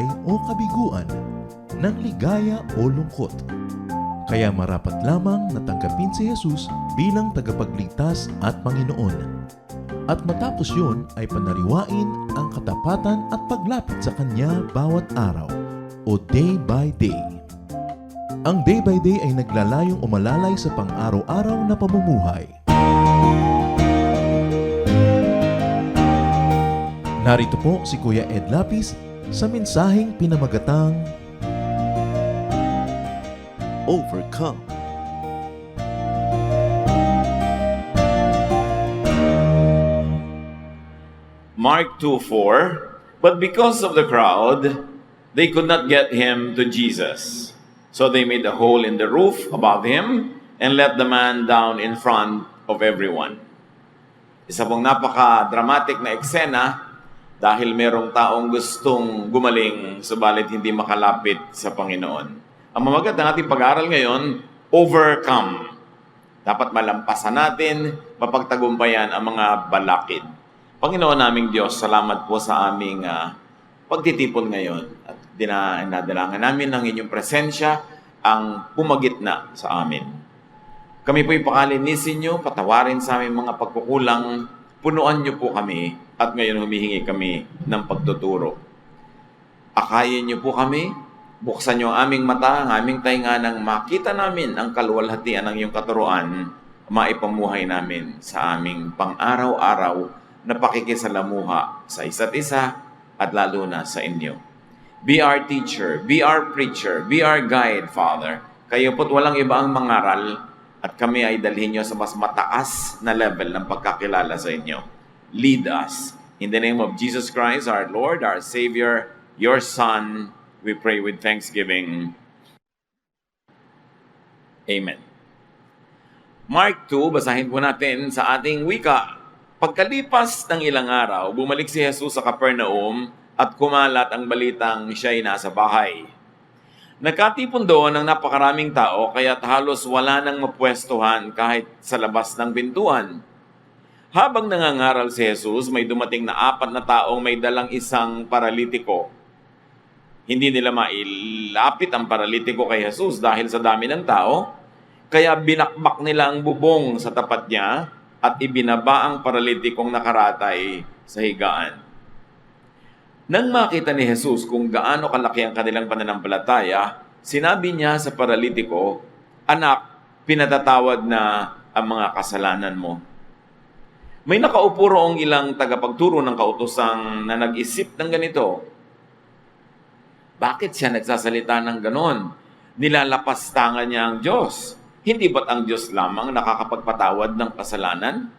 buhay o kabiguan, ng ligaya o lungkot. Kaya marapat lamang na tanggapin si Jesus bilang tagapagligtas at Panginoon. At matapos yun ay panariwain ang katapatan at paglapit sa Kanya bawat araw o day by day. Ang day by day ay naglalayong umalalay sa pang-araw-araw na pamumuhay. Narito po si Kuya Ed Lapis sa mensaheng pinamagatang Overcome. Mark 2:4, but because of the crowd, they could not get him to Jesus. So they made a hole in the roof above him and let the man down in front of everyone. Isa pong napaka-dramatic na eksena dahil merong taong gustong gumaling subalit hindi makalapit sa Panginoon. Ang mamagat ng ating pag-aaral ngayon, overcome. Dapat malampasan natin, mapagtagumpayan ang mga balakid. Panginoon naming Diyos, salamat po sa aming pagtitipon ngayon. At dinadalangan namin ng inyong presensya ang pumagitna sa amin. Kami po'y pakalinisin nyo, patawarin sa aming mga pagkukulang, punuan nyo po kami at ngayon humihingi kami ng pagtuturo. Akayin nyo po kami, buksan nyo ang aming mata, ang aming tainga nang makita namin ang kaluwalhatian ng iyong katuruan, maipamuhay namin sa aming pang-araw-araw na pakikisalamuha sa isa't isa at lalo na sa inyo. Be our teacher, be our preacher, be our guide, Father. Kayo po't walang iba ang mangaral at kami ay dalhin nyo sa mas mataas na level ng pagkakilala sa inyo. Lead us. In the name of Jesus Christ, our Lord, our Savior, your Son, we pray with thanksgiving. Amen. Mark 2, basahin po natin sa ating wika. Pagkalipas ng ilang araw, bumalik si Jesus sa Capernaum at kumalat ang balitang siya'y nasa bahay. Nagkatipon doon ang napakaraming tao kaya't halos wala nang mapwestuhan kahit sa labas ng pintuan. Habang nangangaral si Jesus, may dumating na 4 na taong may dalang isang paralitiko. Hindi nila mailapit ang paralitiko kay Jesus dahil sa dami ng tao, kaya binakbak nila ang bubong sa tapat niya at ibinaba ang paralitikong nakaratay sa higaan. Nang makita ni Jesus kung gaano kalaki ang kanilang pananampalataya, sinabi niya sa paralitiko, "Anak, pinatatawad na ang mga kasalanan mo." May nakaupo roong ilang tagapagturo ng kautosang na nag-isip ng ganito. Bakit siya nagsasalita ng ganon? Nilalapastangan niya ang Diyos. Hindi ba't ang Diyos lamang nakakapagpatawad ng kasalanan?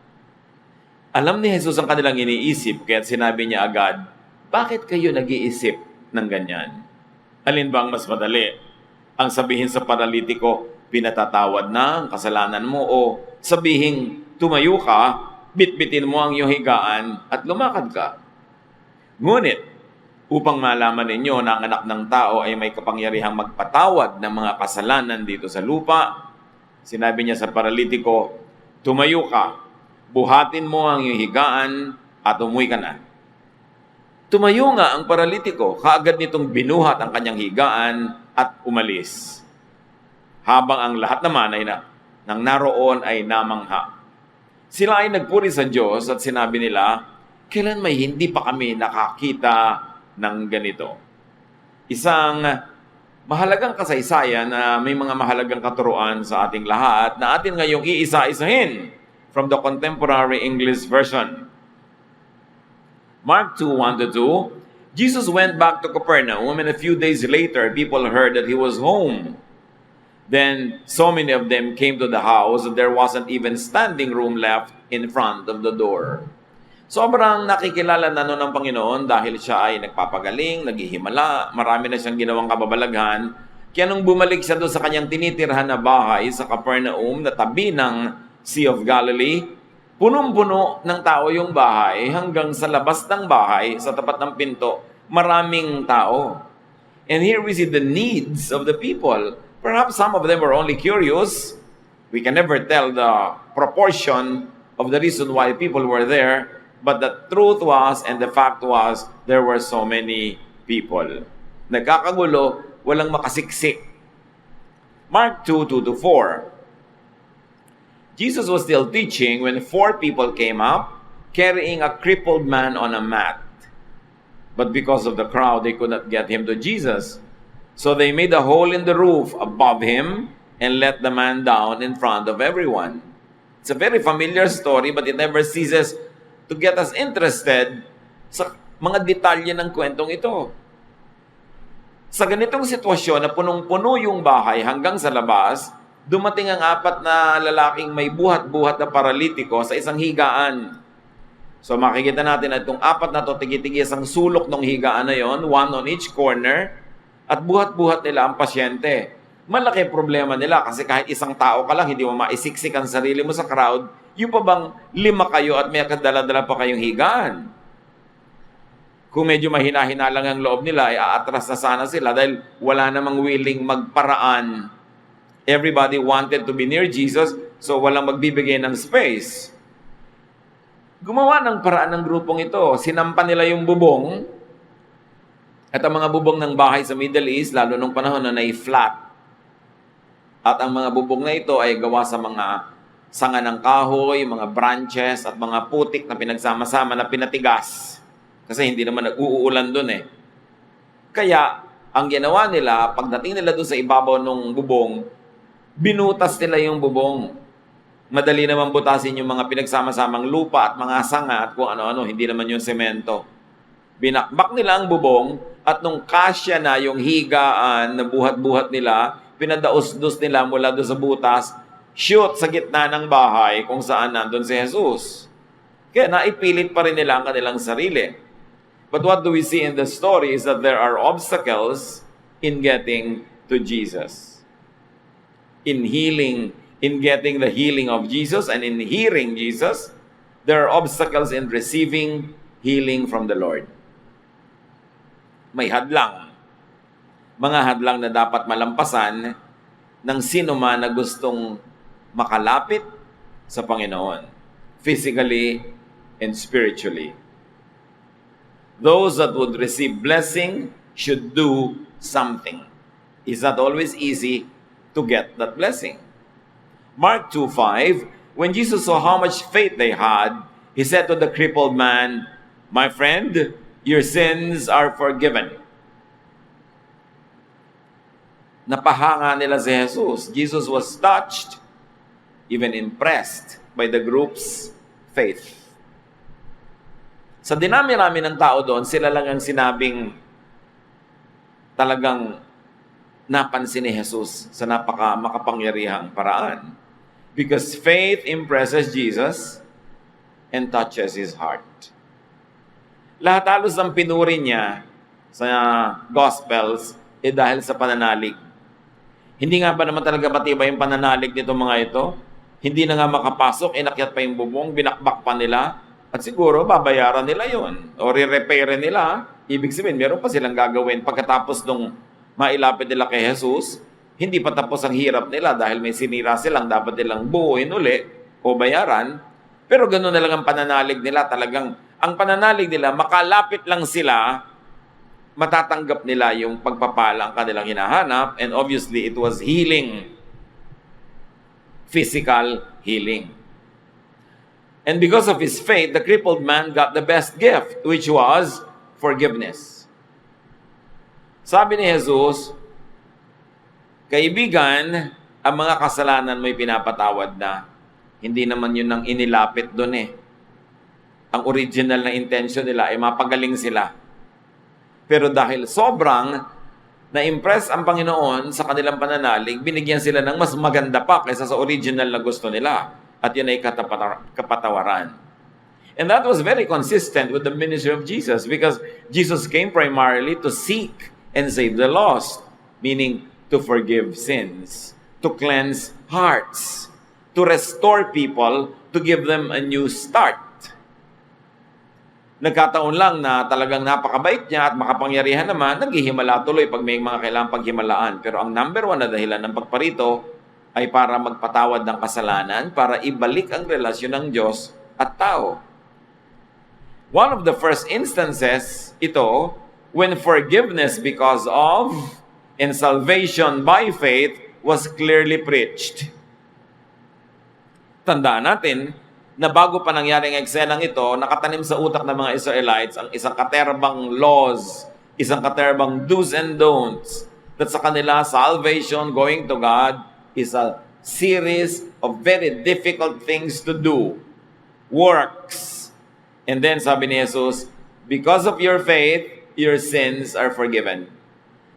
Alam ni Jesus ang kanilang iniisip, kaya sinabi niya agad, bakit kayo nag-iisip ng ganyan? Alin ba ang mas madali? Ang sabihin sa paralitiko, pinatatawad na ang kasalanan mo, o sabihin, tumayo ka, bitbitin mo ang iyong higaan at lumakad ka. Ngunit, upang malaman ninyo na ang anak ng tao ay may kapangyarihang magpatawad ng mga kasalanan dito sa lupa, sinabi niya sa paralitiko, tumayo ka, buhatin mo ang iyong higaan at umuwi ka na. Tumayo nga ang paralitiko, kaagad nitong binuhat ang kanyang higaan at umalis. Habang ang lahat naman ay nang naroon ay namangha. Sila ay nagpuri sa Diyos at sinabi nila, kailan may hindi pa kami nakakita ng ganito. Isang mahalagang kasaysayan na may mga mahalagang katuruan sa ating lahat na atin ngayong iisa-isahin from the Contemporary English Version. Mark 2:1-2, Jesus went back to Capernaum, and a few days later, people heard that he was home. Then so many of them came to the house that there wasn't even standing room left in front of the door. Sobrang nakikilala na noon ng Panginoon dahil siya ay nagpapagaling, naghihimala, marami na siyang ginawang kababalaghan. Kaya nung bumalik siya doon sa kanyang tinitirhan na bahay sa Capernaum na tabi ng Sea of Galilee, punong-puno ng tao yung bahay hanggang sa labas ng bahay, sa tapat ng pinto, maraming tao. And here we see the needs of the people. Perhaps some of them were only curious. We can never tell the proportion of the reason why people were there. But the truth was, and the fact was, there were so many people. nagkakagulo, walang makasiksik. Mark 2:2-4. Jesus was still teaching when 4 people came up, carrying a crippled man on a mat. But because of the crowd, they could not get him to Jesus. So they made a hole in the roof above him and let the man down in front of everyone. It's a very familiar story, but it never ceases to get us interested sa mga detalye ng kwentong ito. Sa ganitong sitwasyon na punong-puno yung bahay hanggang sa labas, dumating ang 4 na lalaking may buhat-buhat na paralitiko sa isang higaan. So makikita natin na itong 4 na to, tigi-tigi isang sulok ng higaan na yon, 1 on each corner, at buhat-buhat nila ang pasyente. Malaki problema nila kasi kahit isang tao ka lang, hindi mo maisiksik ang sarili mo sa crowd, yung pa bang 5 kayo at may kadala-dala pa kayong higaan? Kung medyo mahina-hina lang ang loob nila, ay aatras na sana sila dahil wala namang willing magparaan. Everybody wanted to be near Jesus, so walang magbibigay ng space. Gumawa ng paraan ng grupong ito. Sinampan nila yung bubong, at ang mga bubong ng bahay sa Middle East, lalo nung panahon na flat. At ang mga bubong na ito ay gawa sa mga sanga ng kahoy, mga branches, at mga putik na pinagsama-sama na pinatigas. Kasi hindi naman nag-uulan doon eh. Kaya, ang ginawa nila, pagdating nila doon sa ibabaw ng bubong, binutas nila yung bubong. Madali naman butasin yung mga pinagsama-samang lupa at mga sanga at kung ano-ano, hindi naman yung semento. Binakbak nila ang bubong at nung kasya na yung higaan na buhat-buhat nila, pinadaos-dos nila mula doon sa butas, shoot sa gitna ng bahay kung saan nandun si Jesus. Kaya naipilit pa rin nila ang kanilang sarili. But what do we see in the story is that there are obstacles in getting to Jesus. In getting the healing of Jesus and in hearing Jesus, there are obstacles in receiving healing from the Lord. May hadlang. Mga hadlang na dapat malampasan ng sino man na gustong makalapit sa Panginoon, physically and spiritually. Those that would receive blessing should do something. It's not always easy to get that blessing. Mark 2:5, when Jesus saw how much faith they had, he said to the crippled man, "My friend, your sins are forgiven." Napahanga nila si Jesus. Jesus was touched, even impressed by the group's faith. Sa dinami-rami ng tao doon, sila lang ang sinabing talagang napansin ni Jesus sa makapangyarihang paraan. Because faith impresses Jesus and touches His heart. Lahat halos ng pinuri niya sa Gospels dahil sa pananalig. Hindi nga ba naman talaga matibay yung pananalig nito mga ito? Hindi na nga makapasok, inakyat pa yung bubong, binakbak pa nila. At siguro, babayaran nila yon o re-repair nila. Ibig sabihin, meron pa silang gagawin pagkatapos nung mailapit nila kay Jesus. Hindi pa tapos ang hirap nila dahil may sinira silang dapat nilang buuin uli o bayaran. Pero gano'n na lang ang pananalig nila. Talagang, ang pananalig nila, makalapit lang sila, matatanggap nila yung pagpapala ang kanilang hinahanap. And obviously, it was healing. Physical healing. And because of his faith, the crippled man got the best gift, which was forgiveness. Sabi ni Jesus, "Kaibigan, ang mga kasalanan mo'y pinapatawad na." Hindi naman yun ang inilapit doon eh. Ang original na intention nila ay mapagaling sila. Pero dahil sobrang na-impress ang Panginoon sa kanilang pananalig, binigyan sila ng mas maganda pa kaysa sa original na gusto nila. At yun ay kapatawaran. And that was very consistent with the ministry of Jesus because Jesus came primarily to seek and save the lost, meaning to forgive sins, to cleanse hearts, to restore people, to give them a new start. Nagkataon lang na talagang napakabait niya at makapangyarihan naman, naghihimala tuloy pag may mga kailangang paghimalaan. Pero ang number 1 na dahilan ng pagparito ay para magpatawad ng kasalanan, para ibalik ang relasyon ng Diyos at tao. One of the first instances ito when forgiveness because of and salvation by faith was clearly preached. Tandaan natin na bago pa nangyari ang eksenang ito, nakatanim sa utak ng mga Israelites ang isang katerbang laws, isang katerbang do's and don'ts, that sa kanila, salvation, going to God, is a series of very difficult things to do. Works. And then sabi ni Jesus, because of your faith, your sins are forgiven.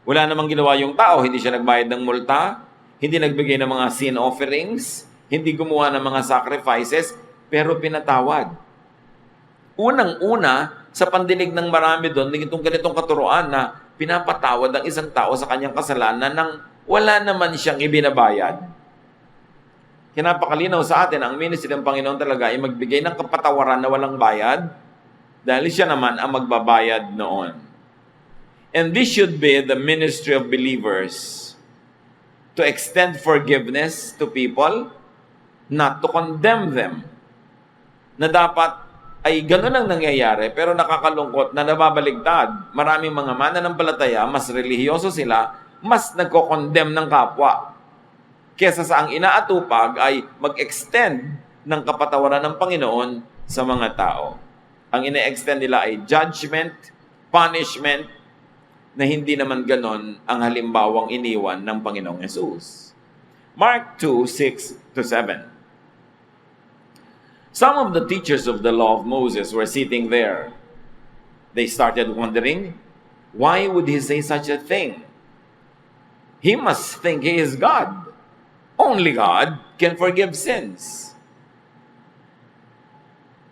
Wala namang ginawa yung tao, hindi siya nagbayad ng multa, hindi nagbigay ng mga sin offerings, hindi gumawa ng mga sacrifices, pero pinatawad. Unang-una, sa pandinig ng marami doon, itong ganitong katuruan na pinapatawad ang isang tao sa kanyang kasalanan nang wala naman siyang ibinabayad. Kinapakalinaw sa atin, ang ministry ng Panginoon talaga ay magbigay ng kapatawaran na walang bayad dahil siya naman ang magbabayad noon. And this should be the ministry of believers, to extend forgiveness to people, not to condemn them. Na dapat ay gano'n ang nangyayari, pero nakakalungkot na nababaligtad. Maraming mga mananampalataya, mas relihiyoso sila, mas nagko-condemn ng kapwa. Kesa sa ang inaatupag ay mag-extend ng kapatawaran ng Panginoon sa mga tao. Ang ine-extend nila ay judgment, punishment, na hindi naman ganon ang halimbawang iniwan ng Panginoong Yesus. Mark 2:6-7. Some of the teachers of the law of Moses were sitting there. They started wondering, why would he say such a thing? He must think he is God. Only God can forgive sins.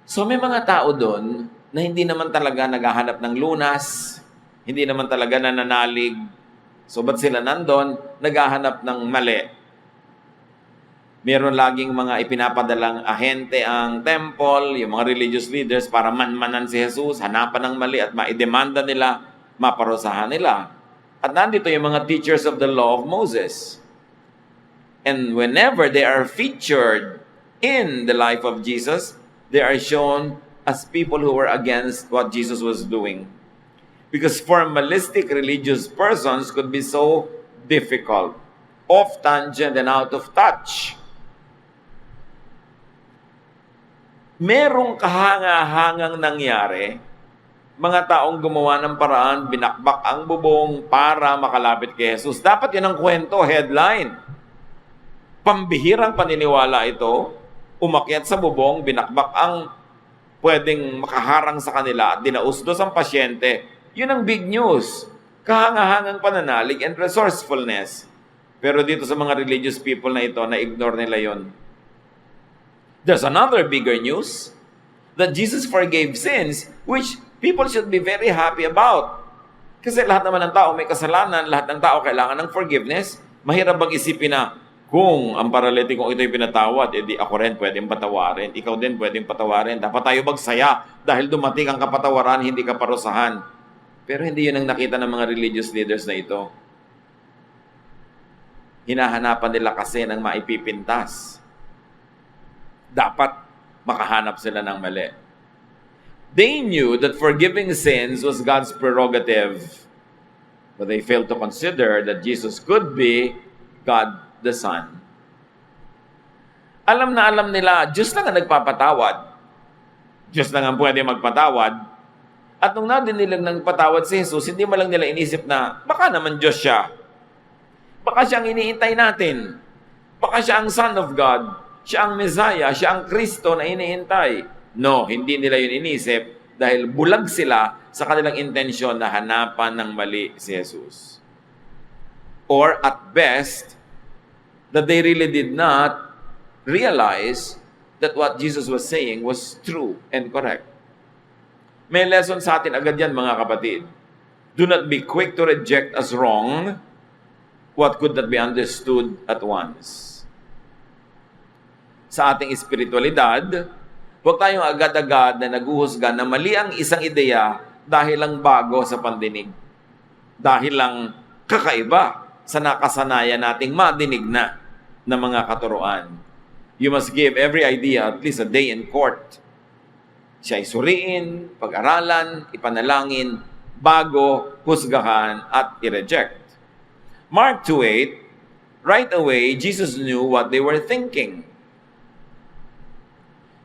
So may mga tao doon na hindi naman talaga naghahanap ng lunas, hindi naman talaga nananalig. So ba't sila nandun? Naghahanap ng mali. Meron laging mga ipinapadalang ahente ang temple, yung mga religious leaders para manmanan si Jesus, hanapan ng mali at maidemanda nila, maparusahan nila. At nandito yung mga teachers of the law of Moses. And whenever they are featured in the life of Jesus, they are shown as people who were against what Jesus was doing. Because formalistic religious persons could be so difficult, off tangent and out of touch. Merong kahanga-hangang nangyari, mga taong gumawa ng paraan, binakbak ang bubong para makalapit kay Jesus. Dapat yun ang kwento, headline. Pambihirang paniniwala ito, umakyat sa bubong, binakbak ang pwedeng makaharang sa kanila at dinausdos ang pasyente. Yun ang big news. Kahanga-hangang pananalig and resourcefulness. Pero dito sa mga religious people na ito, na-ignore nila yon. There's another bigger news, that Jesus forgave sins, which people should be very happy about. Kasi lahat naman ng tao may kasalanan, lahat ng tao kailangan ng forgiveness. Mahirap bang isipin na, kung ang paralitikong ito'y pinatawad, edi ako rin pwedeng patawarin, ikaw din pwedeng patawarin. Dapat tayo magsaya dahil dumating ang kapatawaran, hindi ka parusahan. Pero hindi yun ang nakita ng mga religious leaders na ito. Hinahanapan nila kasi ng maipipintas. Dapat makahanap sila ng mali. They knew that forgiving sins was God's prerogative, but they failed to consider that Jesus could be God the Son. Alam na alam nila, Diyos lang ang nagpapatawad. Diyos lang ang pwede magpatawad. At nung nadinig ng patawad si Jesus, hindi man lang nila inisip na, baka naman Diyos siya. Baka siya ang iniintay natin. Baka siya ang Son of God. Siya ang Messiah, siya ang Kristo na iniintay. No, hindi nila yun inisip dahil bulag sila sa kanilang intensyon na hanapan ng mali si Jesus. Or at best, that they really did not realize that what Jesus was saying was true and correct. May lesson sa atin agad yan, mga kapatid. Do not be quick to reject as wrong what could not be understood at once. Sa ating espiritualidad, huwag tayong agad-agad na naguhusga na mali ang isang ideya dahil lang bago sa pandinig. Dahil lang kakaiba sa nakasanayan nating madinig na ng mga katuruan. You must give every idea at least a day in court. Siya ay suriin, pag-aralan, ipanalangin, bago husgahan at i-reject. Mark 2:8, right away, Jesus knew what they were thinking.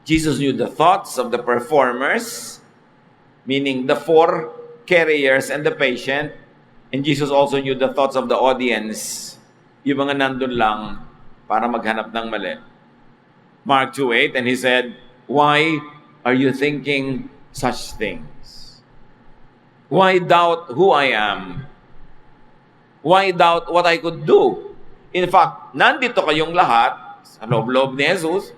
Jesus knew the thoughts of the performers, meaning the four carriers and the patient, and Jesus also knew the thoughts of the audience, yung mga nandun lang para maghanap ng mali. Mark 2:8, and he said, "Why are you thinking such things? Why doubt who I am? Why doubt what I could do?" In fact, nandito kayong lahat sa loob-loob ni Jesus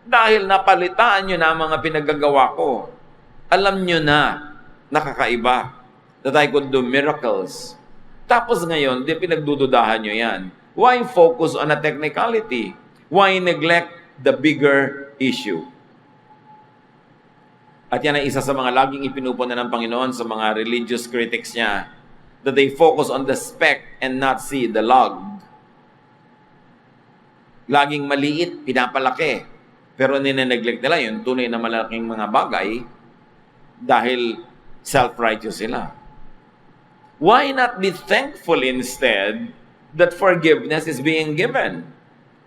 dahil napalitaan nyo na ang mga pinaggagawa ko. Alam nyo na nakakaiba that I could do miracles. Tapos ngayon, di pinagdududahan nyo yan. Why focus on a technicality? Why neglect the bigger issue? At yan ay isa sa mga laging ipinupunan ng Panginoon sa mga religious critics niya, that they focus on the speck and not see the log. Laging maliit, pinapalaki. Pero nineneglect nila yung tunay na malaking mga bagay dahil self-righteous sila. Why not be thankful instead that forgiveness is being given?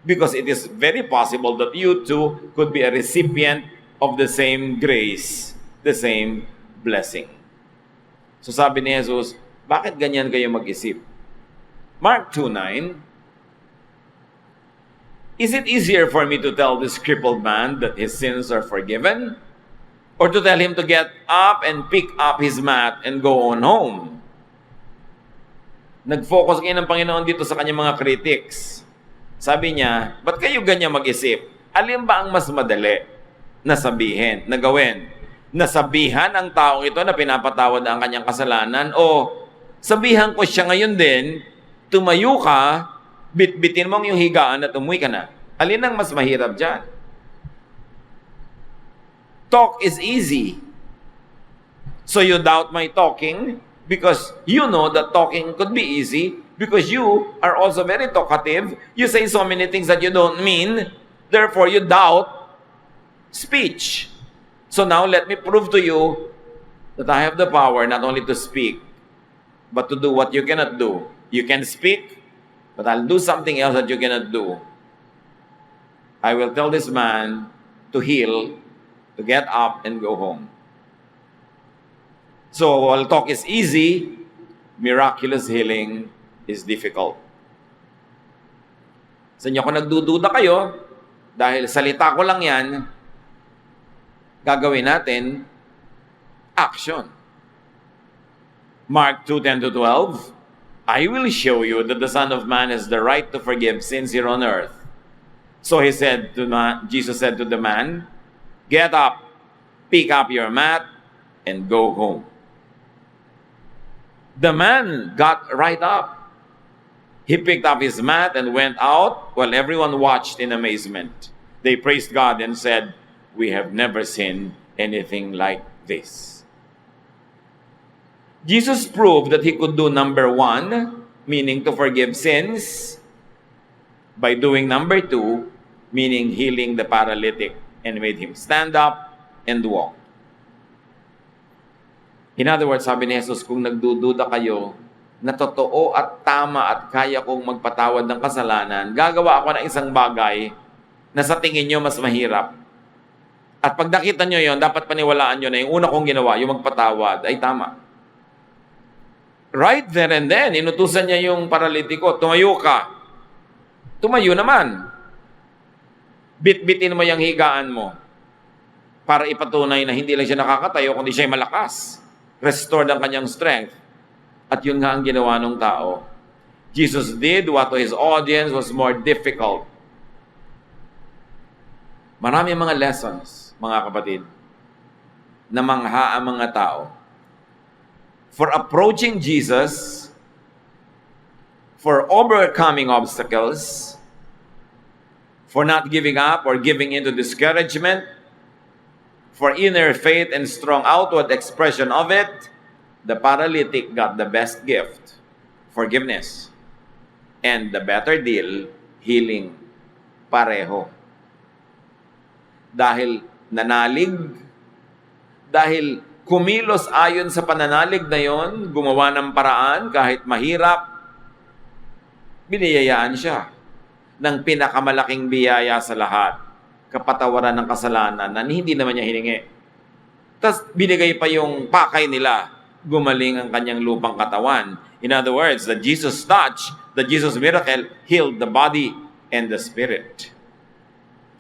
Because it is very possible that you too could be a recipient of the same grace, the same blessing. So sabi ni Jesus, bakit ganyan kayo mag-isip? Mark 2:9, is it easier for me to tell this crippled man that his sins are forgiven? Or to tell him to get up and pick up his mat and go on home? Nag-focus ngayon ng Panginoon dito sa kanyang mga critics. Sabi niya, ba't kayo ganyan mag-isip? Alin ba ang mas madali na sabihin, na gawin? Nasabihan ang taong ito na pinapatawad ang kanyang kasalanan o sabihan ko siya ngayon din, tumayo ka, bitbitin mo yung higaan at umuwi ka na. Alin ang mas mahirap dyan? Talk is easy. So you doubt my talking because you know that talking could be easy because you are also very talkative. You say so many things that you don't mean. Therefore, you doubt speech. So now let me prove to you that I have the power not only to speak, but to do what you cannot do. You can speak, but I'll do something else that you cannot do. I will tell this man to heal, to get up and go home. So while talk is easy, miraculous healing is difficult. Sa inyo, kung nagdududa kayo, dahil salita ko lang yan, gagawin natin action. Mark 2:10-12, I will show you that the Son of Man has the right to forgive sins here on earth. So Jesus said to the man, get up, pick up your mat, and go home. The man got right up. He picked up his mat and went out while everyone watched in amazement. They praised God and said, we have never seen anything like this. Jesus proved that he could do number 1, meaning to forgive sins, by doing number 2, meaning healing the paralytic, and made him stand up and walk. In other words, sabi ni Jesus, kung nagdududa kayo na totoo at tama at kaya kong magpatawad ng kasalanan, gagawa ako ng isang bagay na sa tingin nyo mas mahirap. At pag nakita nyo yon, dapat paniwalaan nyo na yung una kong ginawa, yung magpatawad, ay tama. Right there and then, inutusan niya yung paralitiko, tumayo ka. Tumayo naman. Bit-bitin mo yung higaan mo para ipatunay na hindi lang siya nakakatayo, kundi siya malakas. Restored ang kanyang strength. At yun nga ang ginawa ng tao. Jesus did what to his audience was more difficult. Marami mga lessons, mga kapatid, na mangha ang mga tao. For approaching Jesus, for overcoming obstacles, for not giving up or giving into discouragement, for inner faith and strong outward expression of it, the paralytic got the best gift, forgiveness, and the better deal, healing, pareho. Dahil nanalig, dahil kumilos ayon sa pananalig na yon, gumawa ng paraan kahit mahirap, biniyayaan siya ng pinakamalaking biyaya sa lahat, kapatawaran ng kasalanan na hindi naman niya hiningi. Tapos binigay pa yung pakay nila, gumaling ang kanyang lupang katawan. In other words, the Jesus touch, the Jesus miracle healed the body and the spirit.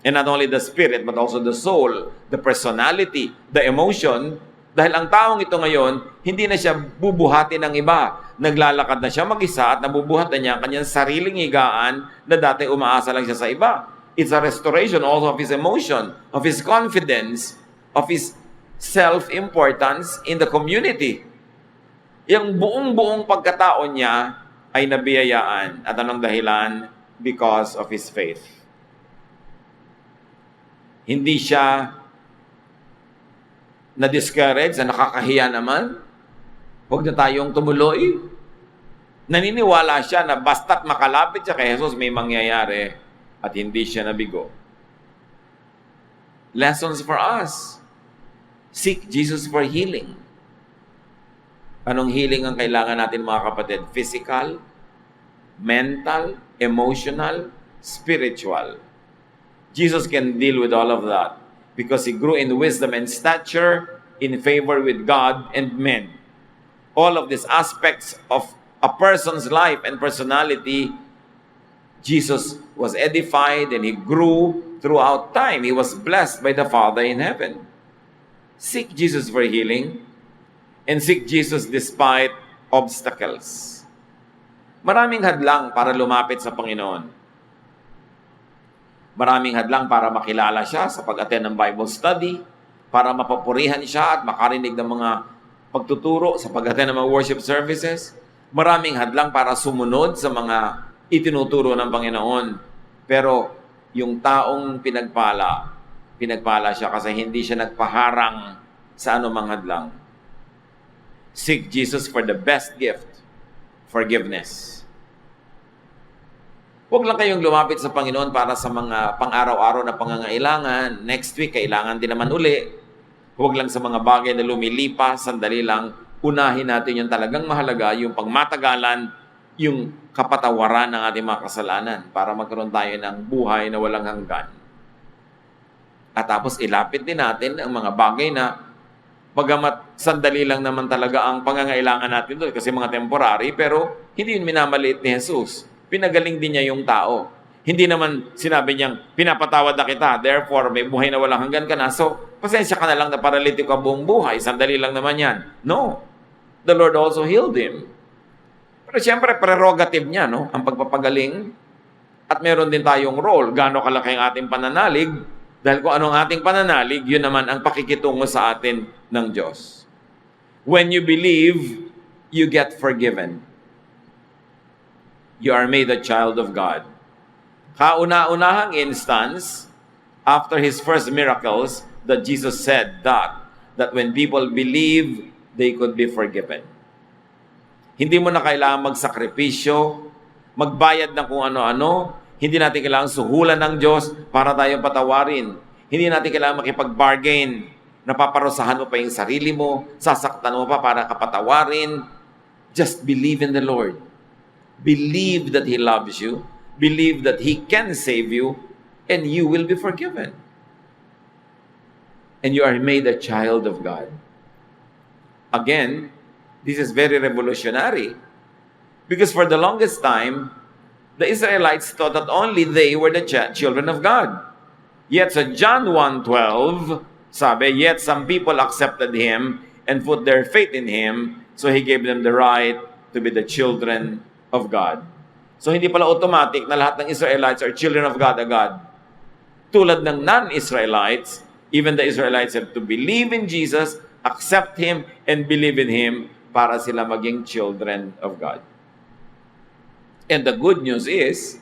And not only the spirit, but also the soul, the personality, the emotion. Dahil ang taong ito ngayon, hindi na siya bubuhatin ng iba. Naglalakad na siya mag-isa at nabubuhat na niya ang kanyang sariling higaan na dati umaasa lang siya sa iba. It's a restoration also of his emotion, of his confidence, of his self-importance in the community. Yung buong-buong pagkatao niya ay nabiyayaan. At anong dahilan? Because of his faith. Hindi siya na-discourage, na nakakahiya naman. Huwag na tayong tumuloy. Naniniwala siya na basta't makalapit siya kay Jesus, may mangyayari at hindi siya nabigo. Lessons for us. Seek Jesus for healing. Anong healing ang kailangan natin mga kapatid? Physical, mental, emotional, spiritual. Jesus can deal with all of that because He grew in wisdom and stature, in favor with God and men. All of these aspects of a person's life and personality, Jesus was edified and He grew throughout time. He was blessed by the Father in heaven. Seek Jesus for healing and seek Jesus despite obstacles. Maraming hadlang para lumapit sa Panginoon. Maraming hadlang para makilala siya sa pag-attend ng Bible study, para mapapurihan siya at makarinig ng mga pagtuturo sa pag-attend ng mga worship services. Maraming hadlang para sumunod sa mga itinuturo ng Panginoon. Pero yung taong pinagpala siya kasi hindi siya nagpaharang sa anumang hadlang. Seek Jesus for the best gift, forgiveness. Huwag lang kayong lumapit sa Panginoon para sa mga pang-araw-araw na pangangailangan. Next week, kailangan din naman uli. Huwag lang sa mga bagay na lumilipas, sandali lang. Unahin natin yung talagang mahalaga, yung pagmatagalan, yung kapatawaran ng ating mga kasalanan para magkaroon tayo ng buhay na walang hanggan. At tapos ilapit din natin ang mga bagay na bagamat sandali lang naman talaga ang pangangailangan natin doon kasi mga temporary, pero hindi yun minamaliit ni Jesus. Pinagaling din niya yung tao. Hindi naman sinabi niyang, pinapatawad na kita, therefore may buhay na walang hanggan ka na, so pasensya ka na lang na paralytic ka buong buhay, sandali lang naman yan. No. The Lord also healed him. Pero siyempre, prerogative niya, no? Ang pagpapagaling. At meron din tayong role. Gaano kalaki ang ating pananalig? Dahil kung anong ating pananalig, yun naman ang pakikitungo sa atin ng Diyos. When you believe, you get forgiven. You are made a child of God. Kauna-unahang instance, after His first miracles, that Jesus said that when people believe, they could be forgiven. Hindi mo na kailangan magsakripisyo, magbayad ng kung ano-ano. Hindi natin kailangan suhulan ng Diyos para tayo patawarin. Hindi natin kailangan makipag-bargain. Napaparusahan mo pa yung sarili mo, sasaktan mo pa para kapatawarin. Just believe in the Lord. Believe that He loves you. Believe that He can save you, and you will be forgiven. And you are made a child of God. Again, this is very revolutionary because for the longest time, the Israelites thought that only they were the children of God. Yet sa John 1:12, sabi, yet some people accepted Him and put their faith in Him, so He gave them the right to be the children of God. So hindi pala automatic na lahat ng Israelites are children of God agad. Tulad ng non-Israelites, even the Israelites have to believe in Jesus, accept Him, and believe in Him para sila maging children of God. And the good news is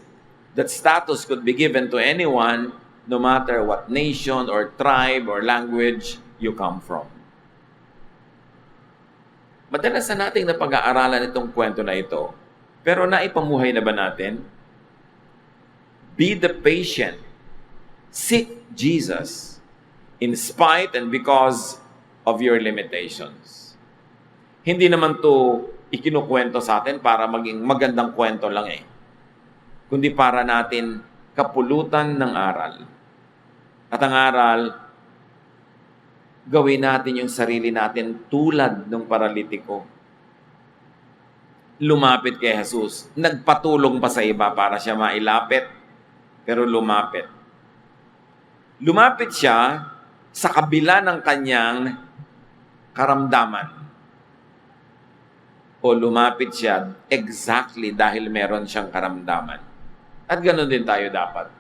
that status could be given to anyone no matter what nation or tribe or language you come from. Madalas na nating napag-aaralan itong kwento na ito, pero naipamuhay na ba natin? Be the patient. Seek Jesus in spite and because of your limitations. Hindi naman to ikinukwento sa atin para maging magandang kwento lang kundi para natin kapulutan ng aral. At ang aral, gawin natin yung sarili natin tulad ng paralitiko. Lumapit kay Jesus. Nagpatulong pa sa iba para siya mailapit, pero lumapit. Lumapit siya sa kabila ng kanyang karamdaman. O lumapit siya exactly dahil meron siyang karamdaman. At ganoon din tayo dapat.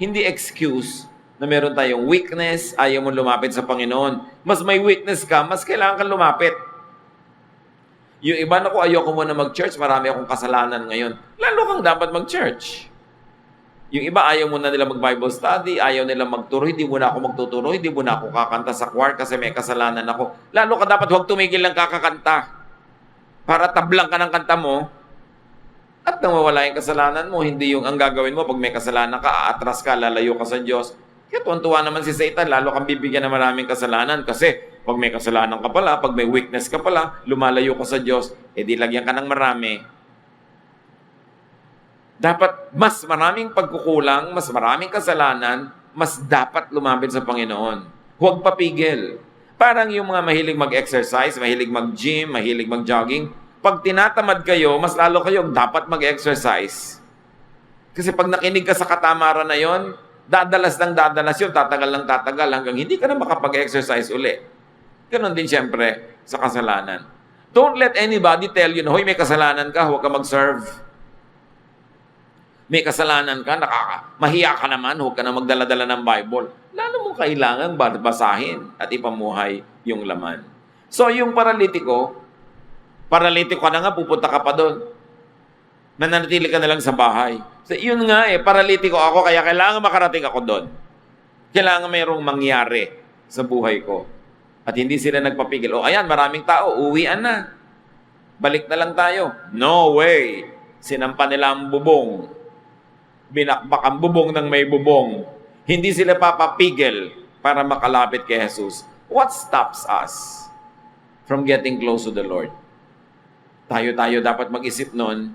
Hindi excuse na meron tayong weakness, ayaw mo lumapit sa Panginoon. Mas may weakness ka, mas kailangan kang lumapit. Yung iba na ko, ayoko muna mag-church, marami akong kasalanan ngayon. Lalo kang dapat mag-church. Yung iba, ayaw muna nila mag-Bible study, ayaw nila magturo, hindi muna ako magtuturo, hindi muna ako kakanta sa choir kasi may kasalanan ako. Lalo ka dapat huwag tumigil lang kakakanta. Para tablang ka ng kanta mo, at nang mawala yung kasalanan mo, hindi yung ang gagawin mo, pag may kasalanan ka, aatras ka, lalayo ka sa Diyos. Kaya tuwan-tuwa naman si Satan, lalo kang bibigyan ng maraming kasalanan. Kasi pag may kasalanan ka pala, pag may weakness ka pala, lumalayo ka sa Diyos, di lagyan ka ng marami. Dapat mas maraming pagkukulang, mas maraming kasalanan, mas dapat lumapit sa Panginoon. Huwag papigil. Parang yung mga mahilig mag-exercise, mahilig mag-gym, mahilig mag-jogging, pag tinatamad kayo, mas lalo kayong dapat mag-exercise. Kasi pag nakinig ka sa katamaran na yon, dadalas ng dadalas yun, tatagal ng tatagal hanggang hindi ka na makapag-exercise uli. Ganon din siyempre sa kasalanan. Don't let anybody tell you na, hoy, may kasalanan ka, huwag ka mag-serve. May kasalanan ka, mahiya ka naman, huwag ka na magdala-dala ng Bible. Lalo mo kailangan basahin at ipamuhay yung laman. So, yung paralitiko ka na nga, pupunta ka pa doon. Mananatili ka na lang sa bahay. So, yun nga paralitiko ako, kaya kailangan makarating ako doon. Kailangan mayroong mangyari sa buhay ko. At hindi sila nagpapigil. O ayan, maraming tao, uwian na. Balik na lang tayo. No way. Sinampa nila ang bubong. Binakbak ang bubong ng may bubong. Hindi sila papapigil para makalapit kay Jesus. What stops us from getting close to the Lord? Tayo dapat mag-isip nun.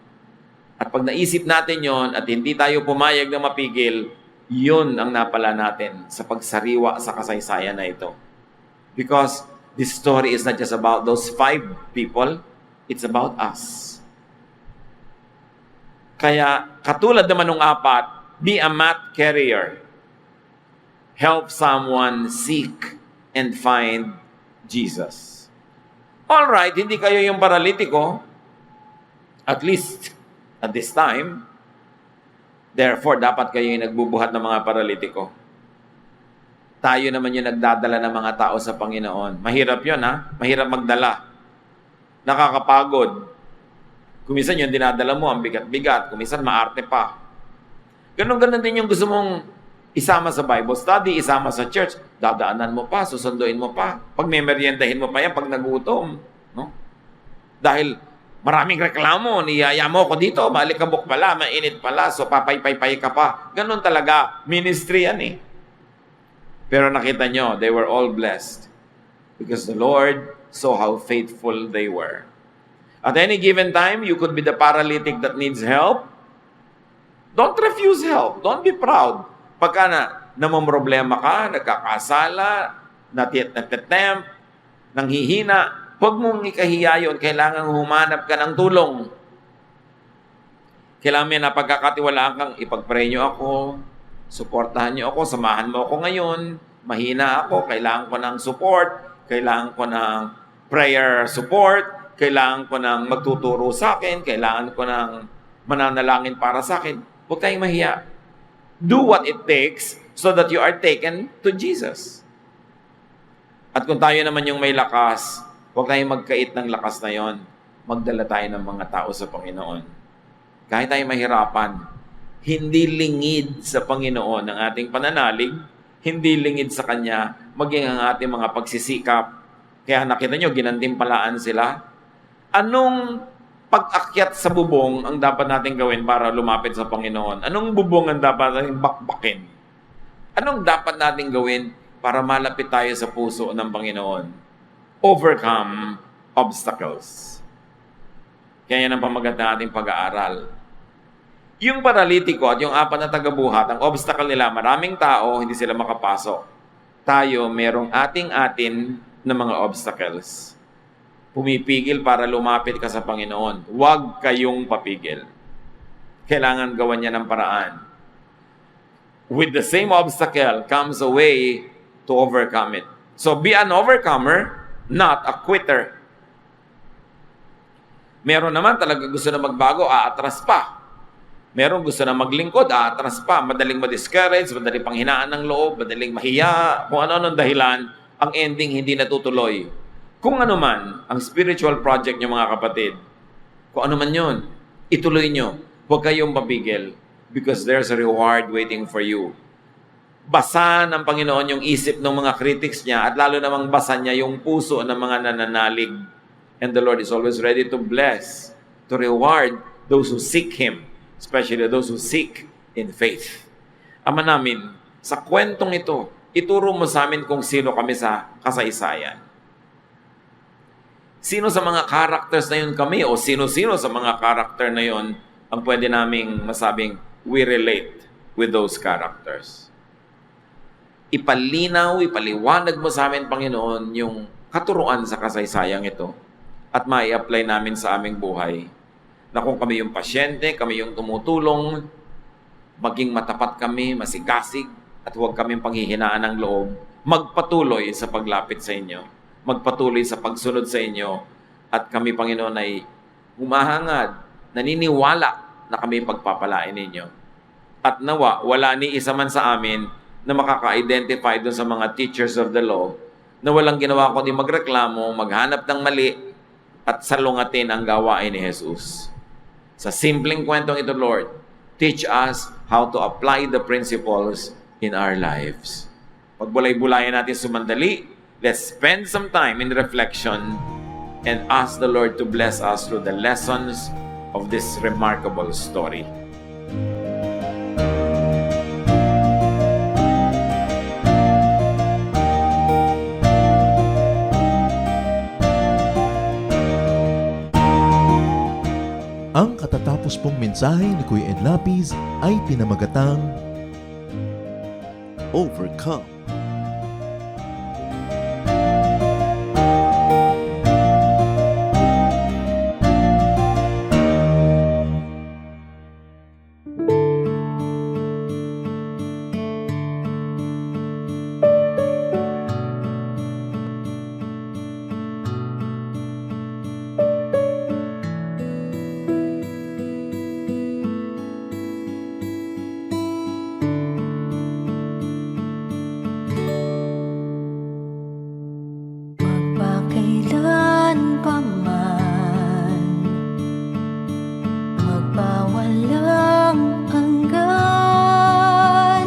At pag naisip natin yon at hindi tayo pumayag na mapigil, yun ang napala natin sa pagsariwa sa kasaysayan na ito. Because this story is not just about those 5 people, it's about us. Kaya, katulad naman ng 4, be a mat carrier. Help someone seek and find Jesus. Alright, hindi kayo yung paralitiko, at least at this time. Therefore, dapat kayo yung nagbubuhat ng mga paralitiko. Tayo naman yung nagdadala ng mga tao sa Panginoon. Mahirap yun, Mahirap magdala. Nakakapagod. Kuminsan yung dinadala mo, ang bigat-bigat. Kuminsan maarte pa. Ganon din yung gusto mong isama sa Bible study, isama sa church. Dadaanan mo pa, susunduin mo pa. Pag may meriendahin mo pa yan, pag nagutom. No? Dahil maraming reklamo, niyaya mo ako dito, maalikabok pala, mainit pala, so papay-pay ka pa. Ganon talaga, ministry yan Pero nakita nyo, they were all blessed because the Lord saw how faithful they were. At any given time, you could be the paralytic that needs help. Don't refuse help. Don't be proud. Pagka namomroblema ka, nagkakasala, natitempt, nanghihina, huwag mong ikahiya yun. Kailangan humanap ka ng tulong. Kailangan may napagkakatiwalaan kang ipag-pray nyo ako, suportahan nyo ako, samahan mo ako ngayon, mahina ako, kailangan ko ng support, kailangan ko ng prayer support, kailangan ko ng magtuturo sa akin, kailangan ko ng mananalangin para sa akin. Huwag tayong mahiya. Do what it takes so that you are taken to Jesus. At kung tayo naman yung may lakas, huwag tayong magkait ng lakas na yon. Magdala tayo ng mga tao sa Panginoon. Kahit tayo mahirapan, hindi lingid sa Panginoon ang ating pananalig, hindi lingid sa Kanya, maging ang ating mga pagsisikap. Kaya nakita nyo, ginantimpalaan sila. Anong pag-akyat sa bubong ang dapat natin gawin para lumapit sa Panginoon? Anong bubong ang dapat natin bakbakin? Anong dapat natin gawin para malapit tayo sa puso ng Panginoon? overcome obstacles. Kaya yan ang pamagat ng ating pag-aaral. Yung paralitiko at yung apat na tagabuhat, ang obstacle nila, maraming tao, hindi sila makapasok. Tayo, merong ating-atin na mga obstacles. Pumipigil para lumapit ka sa Panginoon. Huwag kayong papigil. Kailangan gawan niya ng paraan. With the same obstacle comes a way to overcome it. So be an overcomer, not a quitter. Meron naman talaga gusto na magbago, aatras pa. Meron gusto na maglingkod, aatras pa. Madaling ma-discourage, madaling panghinaan ng loob, madaling mahiya, kung ano-anong dahilan, ang ending hindi natutuloy. Kung ano man ang spiritual project nyo mga kapatid, kung ano man yun, ituloy nyo. Huwag kayong mapigil because there's a reward waiting for you. Basa ng Panginoon yung isip ng mga critics niya at lalo namang basa niya yung puso ng mga nananalig. And the Lord is always ready to bless, to reward those who seek Him, especially those who seek in faith. Ama namin, sa kwentong ito, ituro mo sa amin kung sino kami sa kasaysayan. Sino sa mga characters na yun kami o sino-sino sa mga character na yun ang pwede naming masabing we relate with those characters. Ipalinaw, ipaliwanag mo sa amin, Panginoon, yung katuruan sa kasaysayang ito at mai-apply namin sa aming buhay. Na kung kami yung pasyente, kami yung tumutulong, maging matapat kami, masigasig, at huwag kaming panghihinaan ng loob, magpatuloy sa paglapit sa inyo, magpatuloy sa pagsunod sa inyo, at kami, Panginoon, ay humahangad, naniniwala na kami pagpapalain ninyo. At nawa, wala ni isa man sa amin na makaka-identify doon sa mga teachers of the law na walang ginawa kundi magreklamo, maghanap ng mali, at salungatin ang gawain ni Jesus. Sa simpleng kwentong ito, Lord, teach us how to apply the principles in our lives. Pagbulay-bulayan natin sumandali, let's spend some time in reflection and ask the Lord to bless us through the lessons of this remarkable story. Ang katatapos pong mensahe ni Kuya Ed Lapis ay pinamagatang Overcome. Magpakailan pa man, magpawalang hanggan,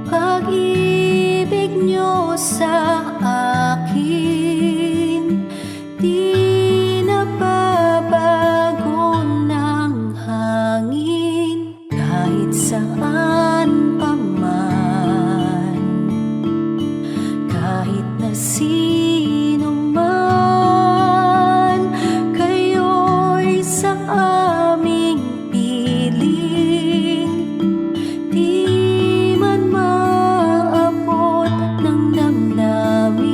pag-ibig niyo sa akin, di nababago ng hangin, kahit saan pa man, kahit na sino man, kayo'y sa aming piling, di man maabot ng damdamin.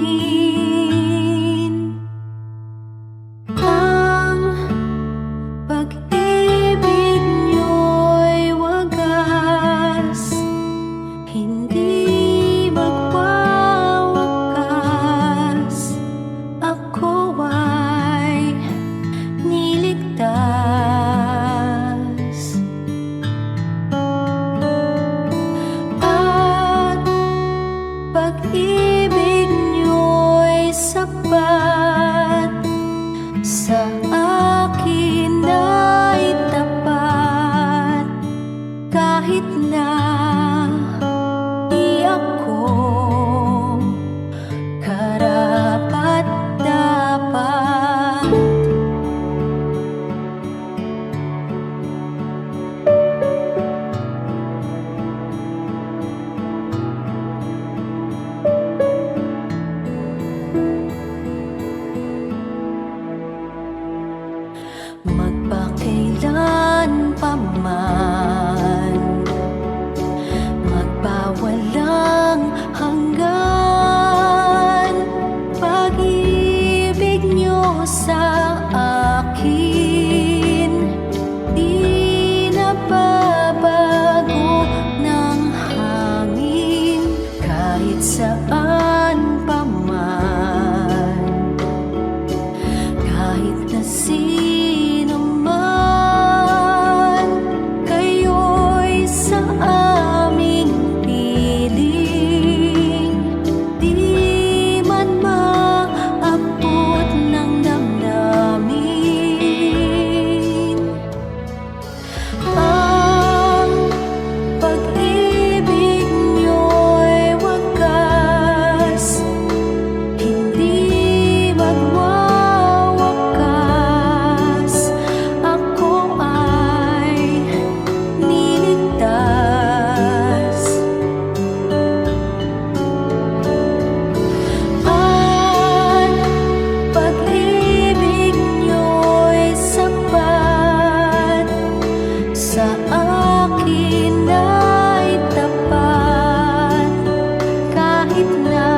Ang pag-ibig niyo'y wagas, hindi magwawakas. Ako ay niligtas, at pag-ibig niyo'y sapat, sa akin ay tapat, kahit na di ako karapat-dapat. sa akin ay tapat kahit na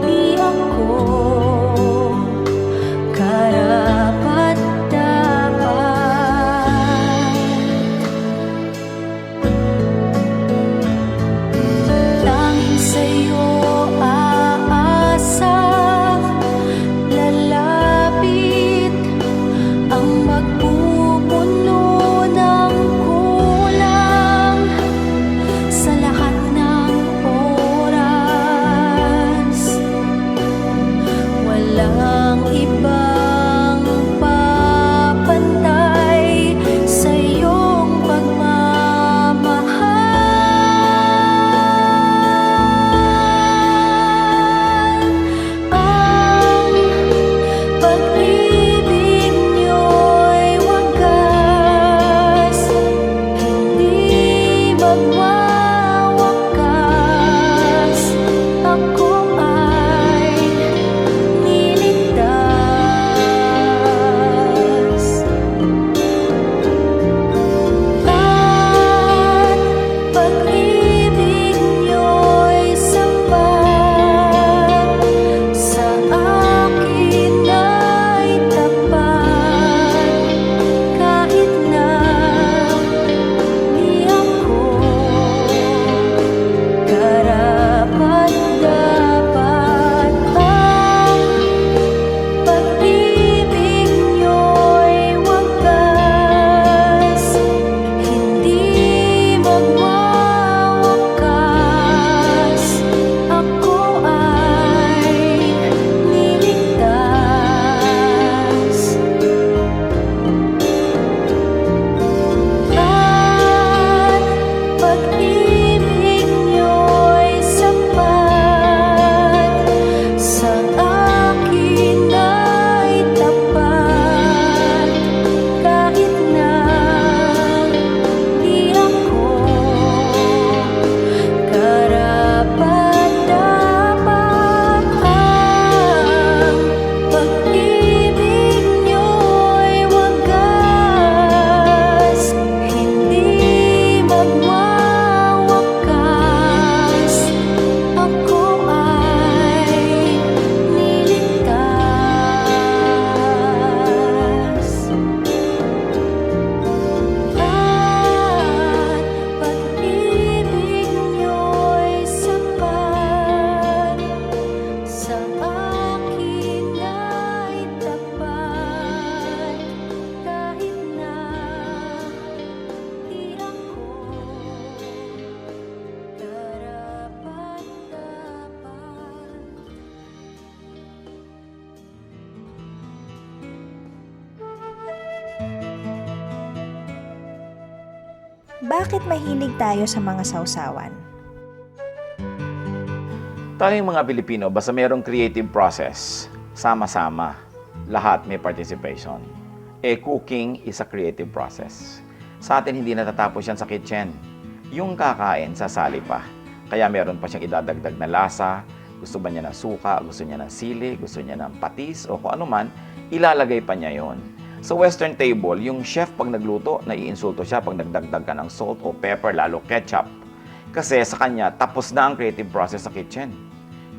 di ako karapat-dapat. Tanging sa'yo aasa, lalapit ang magpupuno ng kulang sa lahat ng oras. Walang ibang papantay sa iyong pagmamahal. Ang pag-ibig niyo'y wagas, hindi magwawakas. Ako ay niligtas. At pag-ibig niyo'y sapat, sa akin ay tapat kahit na di ako karapat-dapat. Ang pag-ibig niyo'y wagas, hindi magwawakas. Ako ay niligtas. At pag-ibig niyo'y sapat, sa akin ay tapat kahit na di ako karapat-dapat. Ang pag-ibig niyo'y wagas, hindi magwawakas. Ako ay niligtas. At pag-ibig niyo'y sapat, sa akin ay tapat kahit na di ako karapat-dapat. Bakit mahilig tayo sa mga sausawan? Tayong mga Pilipino, basta mayroong creative process, sama-sama, lahat may participation. Cooking is a creative process. Sa atin, hindi natatapos yan sa kitchen. Yung kakain, sasali pa. Kaya meron pa siyang idadagdag na lasa, gusto ba niya ng suka, gusto niya ng sili, gusto niya ng patis, o kung ano man, ilalagay pa niya yon. Sa Western table, yung chef pag nagluto, naiinsulto siya pag nagdagdag ka ng salt o pepper, lalo ketchup. Kasi sa kanya, tapos na ang creative process sa kitchen.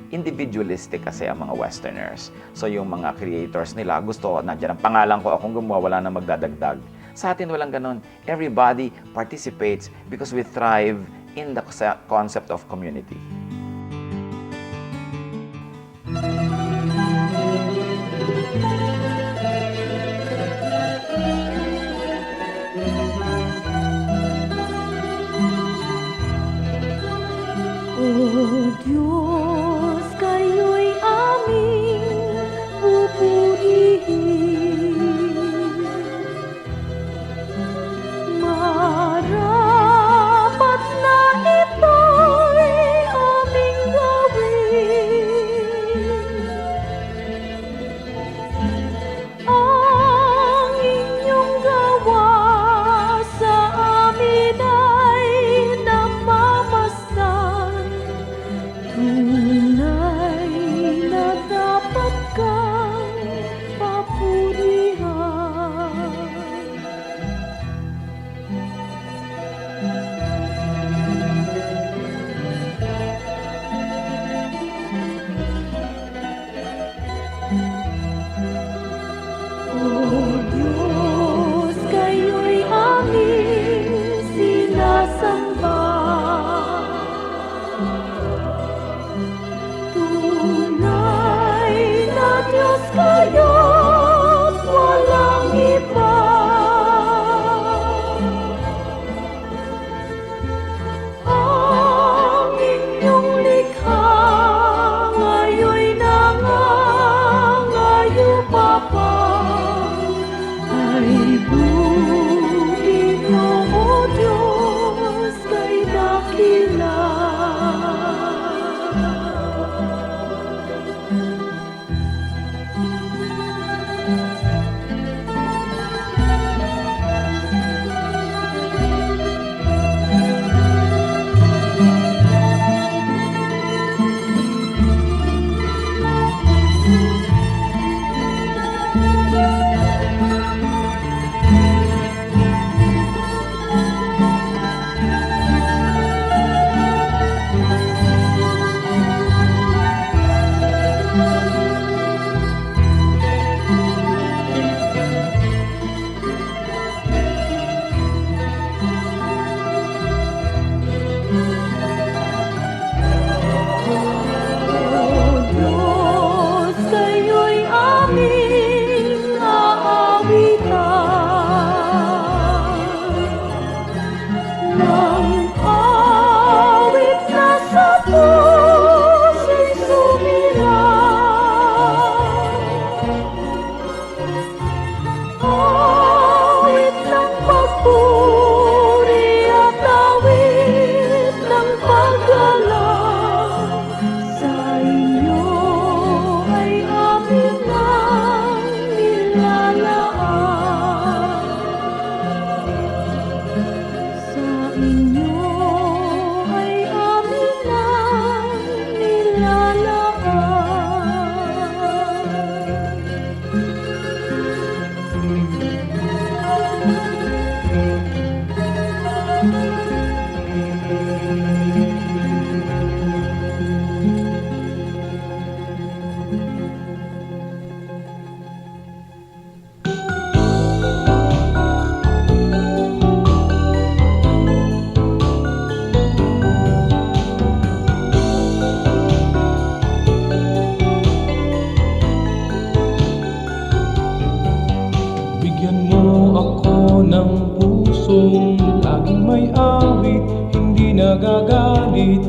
Individualistic kasi ang mga Westerners. So yung mga creators nila, gusto, nandiyan ang pangalan ko, akong gumawa, wala na magdadagdag. Sa atin, walang ganon. Everybody participates because we thrive in the concept of community. O Diyos, kayo'y aming pupurihin. Marapat na ito'y aming gawin. Ang inyong gawa sa amin ay namamasdan. nagagalit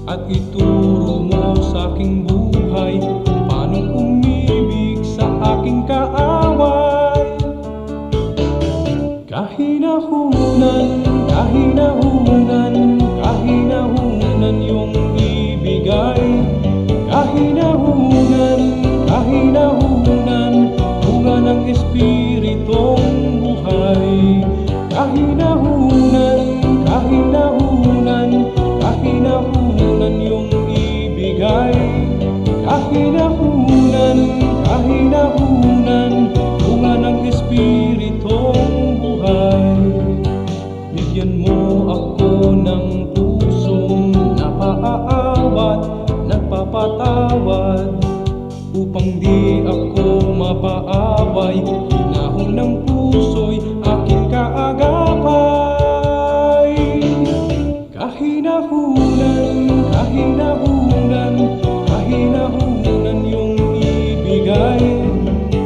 at ituro mo sa aking buhay kung paano umibig sa aking kaaway. Kahinahunan, kahinahunan, kahinahunan yung ibigay. Kahinahunan, kahinahunan, bunga ng Espiritong buhay. Kahinahunan, kahinahunan, kahinahunan yung ibigay. Kahinahunan, kahinahunan, bunga ng Espiritong buhay. Bigyan mo ako ng pusong napaaawat, nagpapatawad, upang di ako mapaaway. Hinahon ng puso'y aking kaagapay. Kahinahunan, kahinahunan, kahinahunan yung ibigay.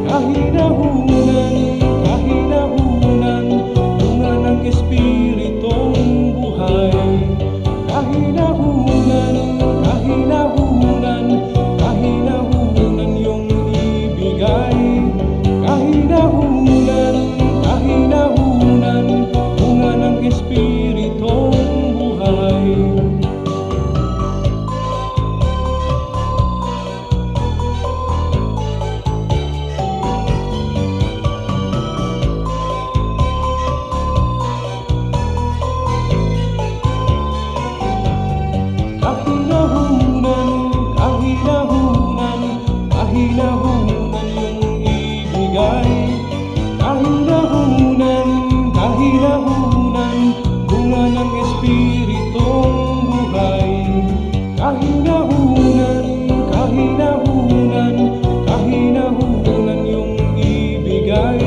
Kahinahunan, kahinahunan, bunga ng Espiritong buhay. Kahinahunan, kahinahunan, kahinahunan yung ibigay. Kahinahunan, kahinahunan, bunga ng Espiritong buhay. Kahinahunan, kahinahunan, kahinahunan yung ibigay. Kahinahunan, kahinahunan, bunga ng Espiritong buhay. Kahinahunan, kahinahunan, kahinahunan yung ibigay.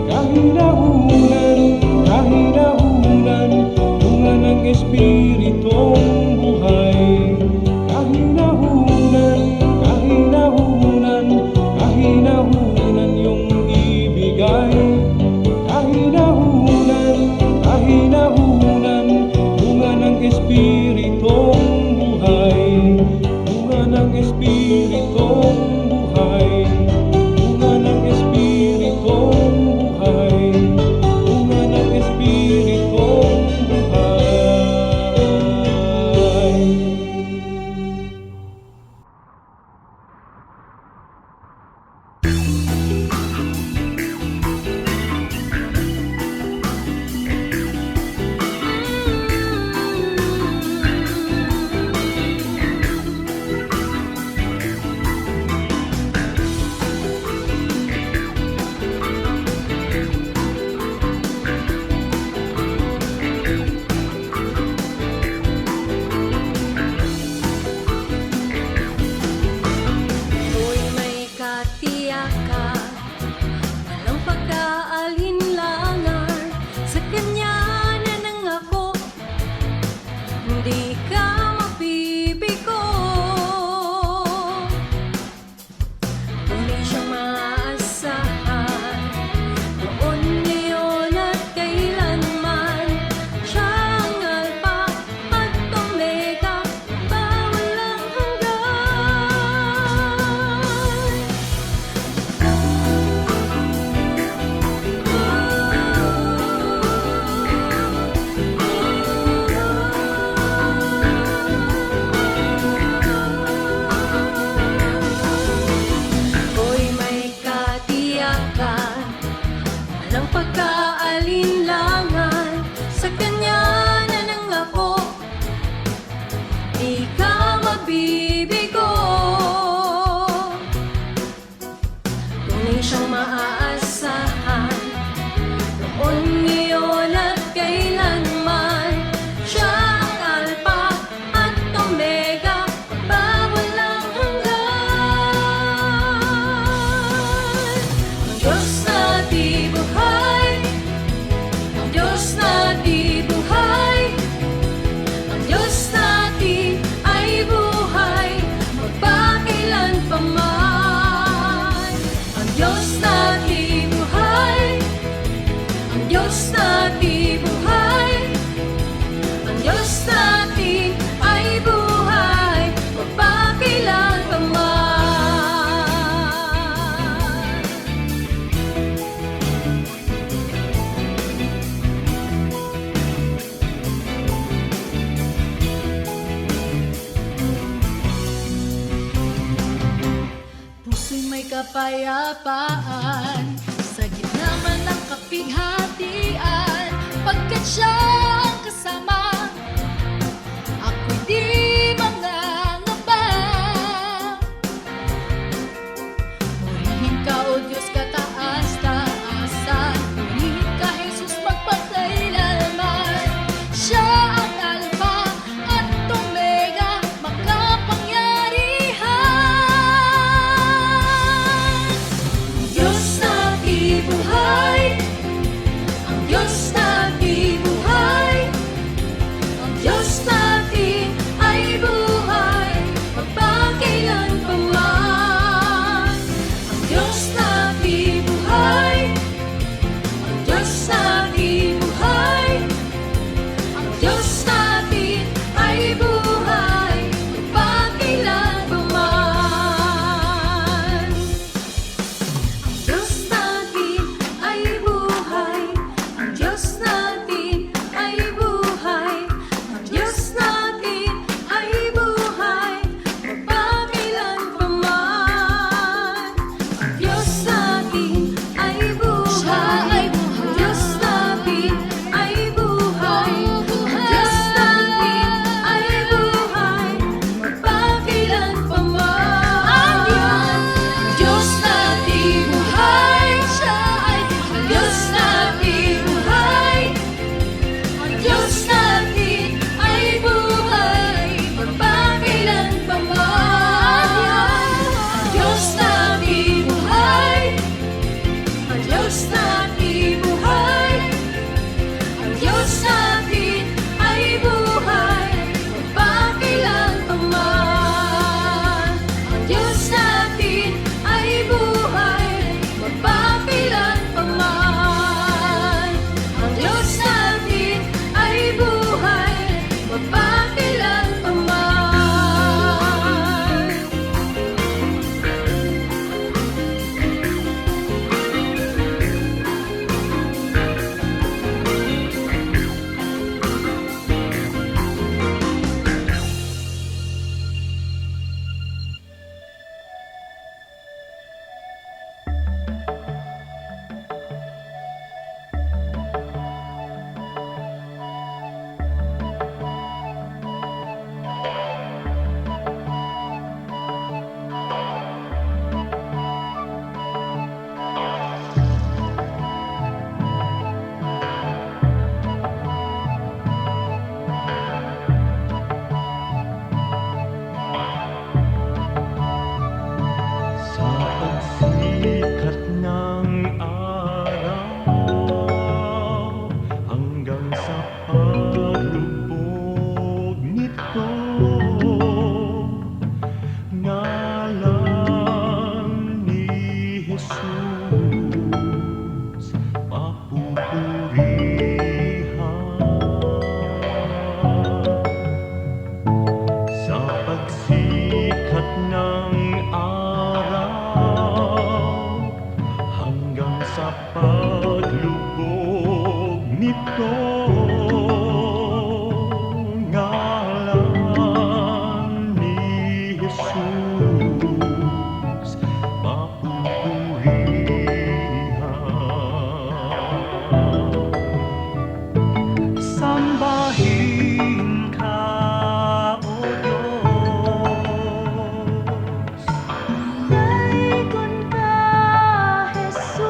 Kahinahunan, kahinahunan, bunga ng Espiritong buhay. Kahinahunan, kahinahunan, kahinahunan yung ibigay. Kahinahunan, kahinahunan, bunga ng Espiritong buhay. Bunga ng Espiritong buhay. Bunga ng Espiritong buhay. Bunga ng Espiritong buhay. Ako'y may katiyakan, walang pagkaalinlangan, sa Kanya na nangako, hindi ka mabibigo. Tunay siyang maaasahan, noon, ngayon at kailanman. Siya ang Alpha at Omega, walang ako'y may katiyakan, walang pagkaalinlangan, sa Kanya na nangako, di ka mabibigo. Tunay siyang maaasahan, noon, ngayon at kailanman. Siya ang Alpha at Omega, walang hanggan. Ang Diyos na di buhay, ang Diyos na di buhay, ang Diyos natin ay buhay, magpakailan pa man. Ang Diyos na di buhay, ang Diyos na di buhay, ang Diyos natin ay buhay magpakailanman. Puso'y may kapayapaan sa gitna man ng kapighatian. Pagkat siya ang kasama, ako'y di mangangamba. Purihin ka, O Diyos, kataas-taasan. Purihin ka, Jesus, magpakailanman. Siya ang Alpha at Omega, makapangyarihan. Diyos na buhay, ang Diyos natin buhay, ang Diyos natin ay buhay magpakailanman. Ang Diyos natin buhay, ang Diyos natin buhay, ang Diyos natin ay buhay magpakailanman. Ang Diyos natin ay buhay, ang Diyos natin ay buhay, ang Diyos natin ay buhay magpakailanman. Ang Diyos natin ay buhay, ang Diyos natin ay buhay, ang Diyos natin ay buhay magpakailanman. Ang Diyos natin buhay, siya ay ang Diyos natin buhay, ang Diyos natin ay buhay magpakailanman. Ang Diyos natin buhay, ang Diyos natin buhay, ang Diyos natin ay buhay magpakailanman. Ang Diyos natin ay buhay magpakailanman. Ang Diyos natin ay buhay magpakailanman. Sa pagsikat ng araw hanggang sa paglubog nito, ngalan ni Jesus papupurihan. Sa pagsikat ng araw hanggang sa paglubog nito, ngalan ni Jesus papupurihan. Sambahin ka, O Diyos. Daikon ka, Jesus.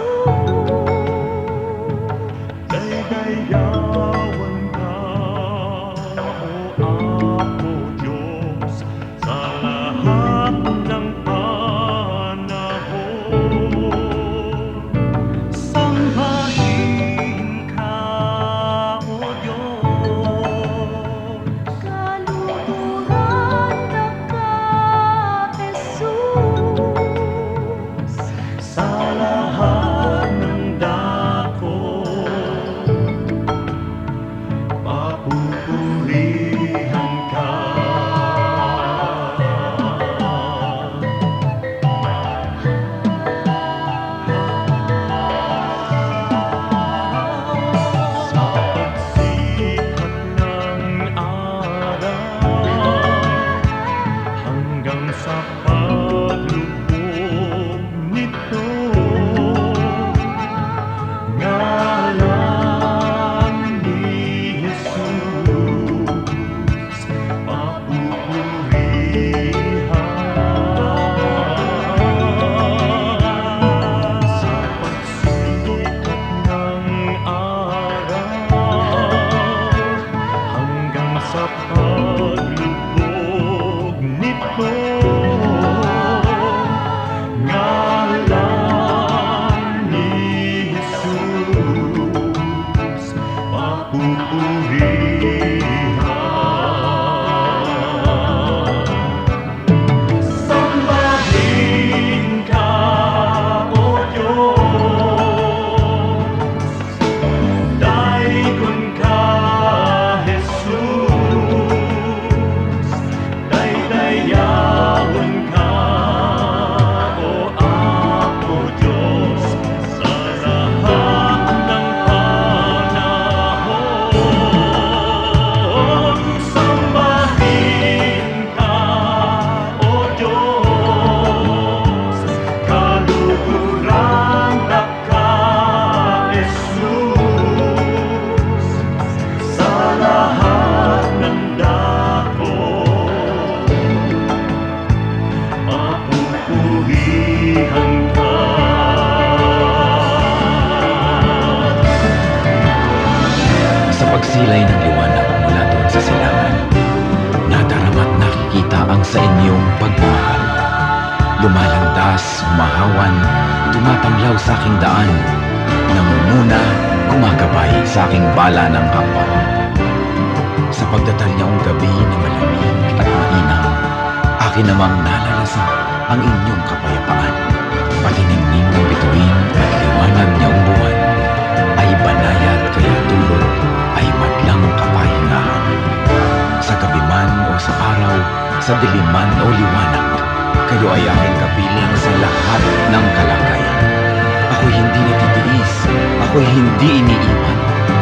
Daydayaw paglubog nito. Ngalan ni Jesus, papupurihan. Sambahin ka, O Diyos, daikon ka, Jesus, daydayawan ka, O Apo Diyos, sa lahat ng panahon. Sambahin ka, O Diyos, kaluhuran ka, Jesus, sa lahat ng dako, papupurihan ka. Sa pagsilay ng liwanag mula doon sa silangan, nadarama't nakikita ang sa inyong pagmamahal. Lumalandas, humahawan, tumapanglaw sa aking daan, namumuna, gumagabay sa aking bala ng hakbang. Sa pagdatalyaong gabi na malamig at mainam, akin namang nalalasan ang inyong kapayapaan. Pati ningning ng bituin at liwanag niyang buwan ay banayad kaya dulot ay madlang kapahingahan. Sa gabi man o sa araw, sa dilim man o liwanag, kayo ay aking kapiling sa lahat ng kalagayan. Ako'y hindi natitiis, ako'y hindi iniiwan,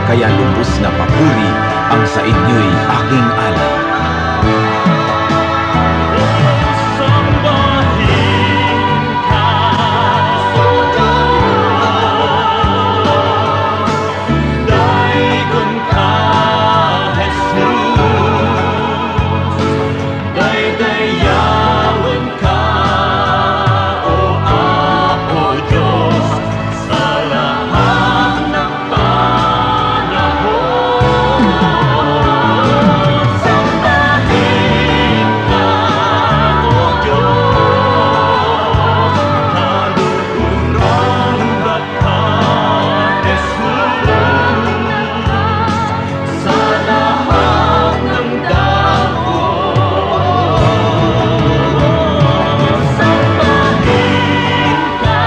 kaya lubos na papuri ang sa inyo'y aking alay. Sambahin ka, O Diyos, daikon ka, Jesus, daydayawan ka, O Apo Diyos, sa lahat ng panahon. Sambahin ka, O Diyos, kaluhuran ka, Jesus, sa lahat ng dako, sambahin ka,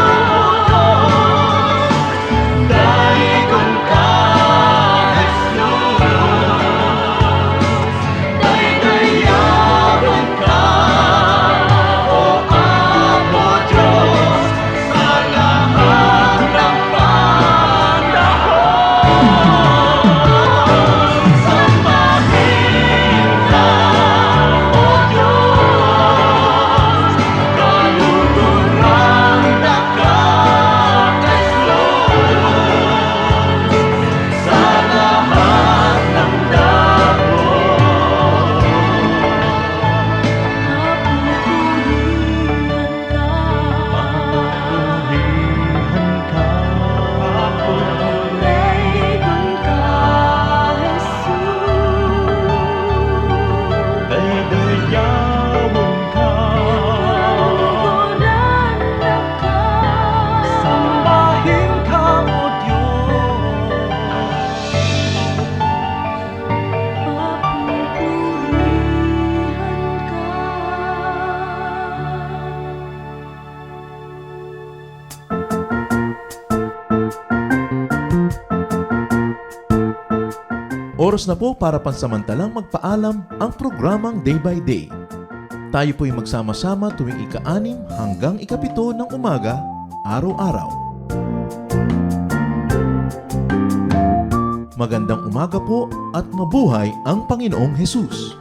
O Diyos, daikon ka, Jesus, daydayawan ka, O Apo Diyos, sa lahat ng panahon. Sambahin ka, O Diyos, kaluhuran ka, Jesus, sa lahat ng dako, papupurihan ka, Daikon ka, Jesus. daydayawan ka, Kaluhuran ka. sambahin ka, O Diyos. Papupurihan ka. Oras na po para pansamantalang magpaalam ang programang Day by Day. Tayo po'y magsama-sama tuwing ika-6 hanggang ika-7 ng umaga, araw-araw. Magandang umaga po at mabuhay ang Panginoong Hesus!